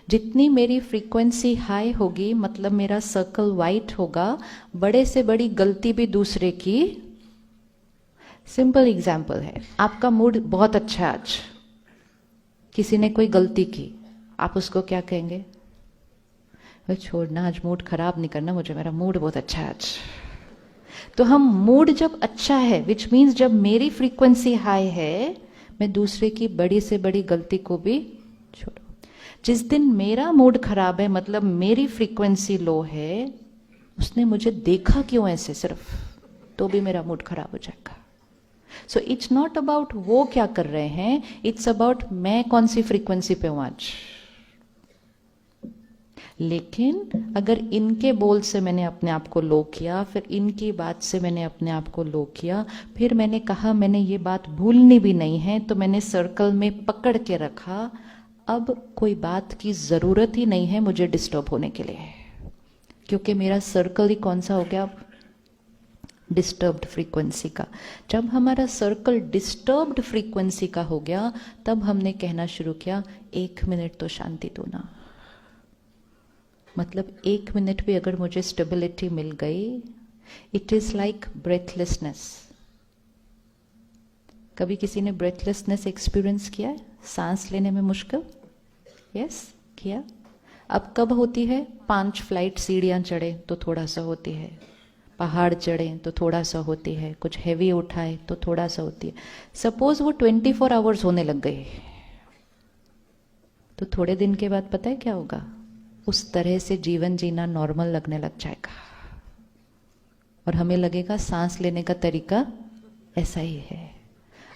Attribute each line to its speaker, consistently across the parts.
Speaker 1: जितनी मेरी frequency high होगी मतलब मेरा सर्कल वाइट होगा, बड़े से बड़ी गलती भी दूसरे की। सिंपल एग्जाम्पल है, आपका मूड बहुत अच्छा है आज, किसी ने कोई गलती की, आप उसको क्या कहेंगे? भाई छोड़ना, आज मूड खराब नहीं करना मुझे, मेरा मूड बहुत अच्छा है आज। तो हम मूड जब अच्छा है, विच मीन्स जब मेरी फ्रीक्वेंसी हाई है, मैं दूसरे की बड़ी से बड़ी गलती को भी छोड़ो। जिस दिन मेरा मूड खराब है मतलब मेरी फ्रीक्वेंसी लो है, उसने मुझे देखा क्यों ऐसे सिर्फ, तो भी मेरा मूड खराब हो जाएगा। सो इट्स नॉट अबाउट वो क्या कर रहे हैं, इट्स अबाउट मैं कौन सी फ्रीक्वेंसी पे हूं आज। लेकिन अगर इनके बोल से मैंने अपने आप को लो किया, फिर इनकी बात से मैंने अपने आप को लो किया, फिर मैंने कहा मैंने ये बात भूलनी भी नहीं है, तो मैंने सर्कल में पकड़ के रखा, अब कोई बात की जरूरत ही नहीं है मुझे डिस्टर्ब होने के लिए, क्योंकि मेरा सर्कल ही कौन सा हो गया? डिस्टर्ब्ड फ्रीक्वेंसी का। जब हमारा सर्कल डिस्टर्ब्ड फ्रीक्वेंसी का हो गया, तब हमने कहना शुरू किया 1 मिनट तो शांति दो ना। मतलब 1 मिनट भी अगर मुझे स्टेबिलिटी मिल गई, इट इज लाइक ब्रेथलेसनेस। कभी किसी ने ब्रेथलेसनेस एक्सपीरियंस किया है? सांस लेने में मुश्किल? यस, किया। अब कब होती है? 5 फ्लाइट सीढ़ियां चढ़े तो थोड़ा सा होती है, पहाड़ चढ़े तो थोड़ा सा होती है, कुछ हैवी उठाए तो थोड़ा सा होती है। सपोज वो 24 आवर्स होने लग गए, तो थोड़े दिन के बाद पता है क्या होगा? उस तरह से जीवन जीना नॉर्मल लगने लग जाएगा, और हमें लगेगा सांस लेने का तरीका ऐसा ही है।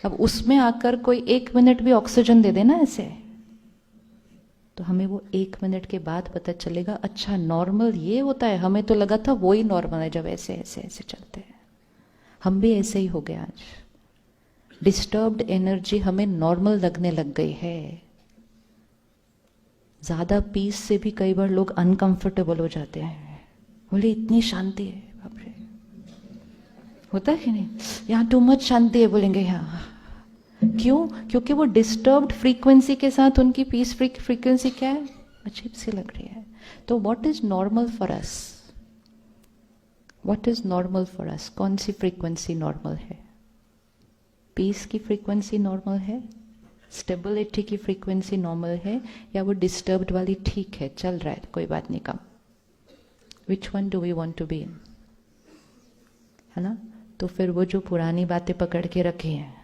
Speaker 1: अब उसमें आकर कोई 1 मिनट भी ऑक्सीजन दे देना ऐसे, तो हमें वो 1 मिनट के बाद पता चलेगा अच्छा नॉर्मल ये होता है। हमें तो लगा था वो ही नॉर्मल है जब ऐसे ऐसे ऐसे चलते हैं। हम भी ऐसे ही हो गए आज। डिस्टर्ब्ड एनर्जी हमें नॉर्मल लगने लग गई है। ज्यादा पीस से भी कई बार लोग अनकंफर्टेबल हो जाते हैं, बोले इतनी शांति है, बाप रे, होता है कि नहीं? यहाँ टू मच शांति है बोलेंगे यहाँ। क्यों? क्योंकि वो डिस्टर्ब्ड फ्रीक्वेंसी के साथ उनकी पीस फ्रीक्वेंसी क्या है? अजीब सी लग रही है। तो what is normal for us? What is normal for us? कौन सी फ्रीक्वेंसी नॉर्मल है? पीस की फ्रीक्वेंसी नॉर्मल है? स्टेबिलिटी की फ्रीक्वेंसी नॉर्मल है? या वो डिस्टर्ब्ड वाली ठीक है, चल रहा है, कोई बात नहीं, कम? Which one do we want to be in? है ना? तो फिर वो जो पुरानी बातें पकड़ के रखी हैं,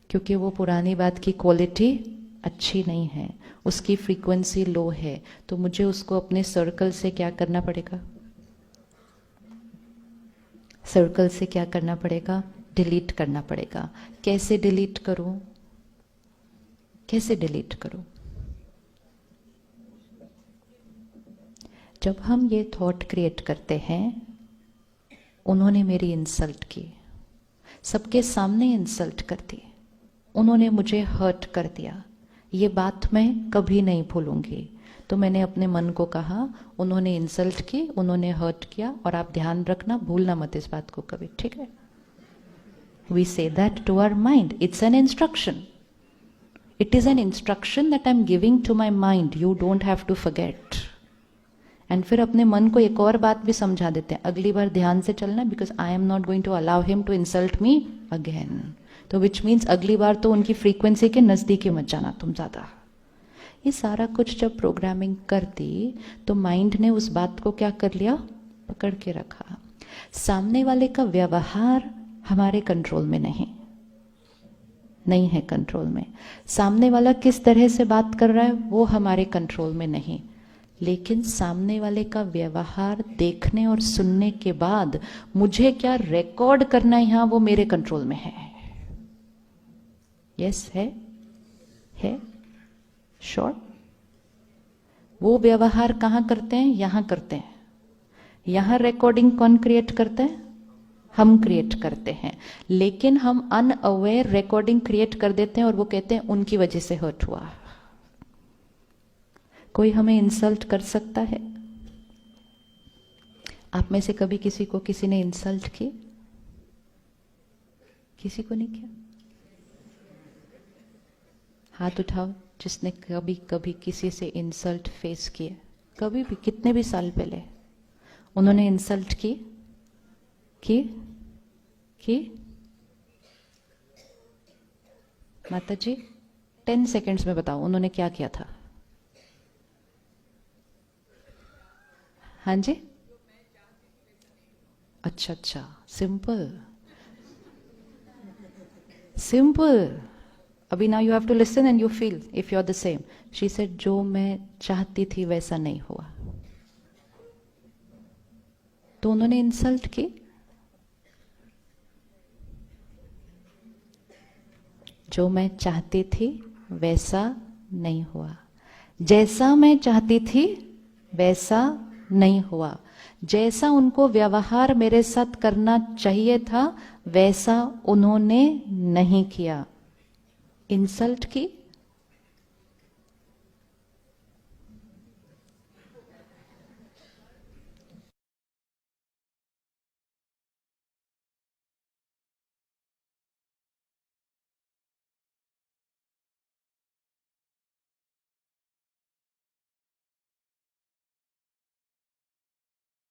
Speaker 1: क्योंकि वो पुरानी बात की क्वालिटी अच्छी नहीं है, उसकी फ्रीक्वेंसी लो है, तो मुझे उसको अपने सर्कल से क्या करना पड़ेगा? सर्कल से क्या करना पड़ेगा? डिलीट करना पड़ेगा। कैसे डिलीट करूं? कैसे डिलीट करूं? जब हम ये थॉट क्रिएट करते हैं, उन्होंने मेरी इंसल्ट की, सबके सामने इंसल्ट कर दी, उन्होंने मुझे हर्ट कर दिया, ये बात मैं कभी नहीं भूलूंगी। तो मैंने अपने मन को कहा उन्होंने इंसल्ट की, उन्होंने हर्ट किया, और आप ध्यान रखना, भूलना मत इस बात को कभी, ठीक है? We say that to our mind, it's an instruction, it is an instruction that I am giving to my mind, you don't have to forget. And फिर अपने मन को एक और बात भी समझा देते हैं, अगली बार ध्यान से चलना, because I am not going to allow him to insult me again. तो विच मीन्स अगली बार तो उनकी फ्रीक्वेंसी के नजदीक ही मत जाना तुम ज्यादा। ये सारा कुछ जब प्रोग्रामिंग कर दी, तो माइंड ने उस बात को क्या कर लिया? पकड़ के रखा। सामने वाले का व्यवहार हमारे कंट्रोल में नहीं है कंट्रोल में। सामने वाला किस तरह से बात कर रहा है वो हमारे कंट्रोल में नहीं, लेकिन सामने वाले का व्यवहार देखने और सुनने के बाद मुझे क्या रिकॉर्ड करना है यहां, वो मेरे कंट्रोल में है। यस, है श्योर। वो व्यवहार कहां करते हैं? यहां करते हैं। यहां रिकॉर्डिंग कौन क्रिएट करते हैं? हम क्रिएट करते हैं। लेकिन हम अनअवेयर रिकॉर्डिंग क्रिएट कर देते हैं और वो कहते हैं उनकी वजह से हर्ट हुआ। कोई हमें इंसल्ट कर सकता है? आप में से कभी किसी को किसी ने इंसल्ट की? किसी को नहीं किया? हाथ उठाओ जिसने कभी कभी किसी से इंसल्ट फेस किए, कभी भी, कितने भी साल पहले उन्होंने इंसल्ट की माता जी 10 सेकेंड्स में बताओ उन्होंने क्या किया था? हाँ जी, अच्छा, सिंपल. अभी now you have to listen and you feel if you are the same. She said जो मैं चाहती थी वैसा नहीं हुआ. तो उन्होंने इंसल्ट की. जो मैं चाहती थी वैसा नहीं हुआ. जैसा मैं चाहती थी वैसा नहीं हुआ. जैसा उनको व्यवहार मेरे साथ करना चाहिए था वैसा उन्होंने नहीं किया. इंसल्ट की,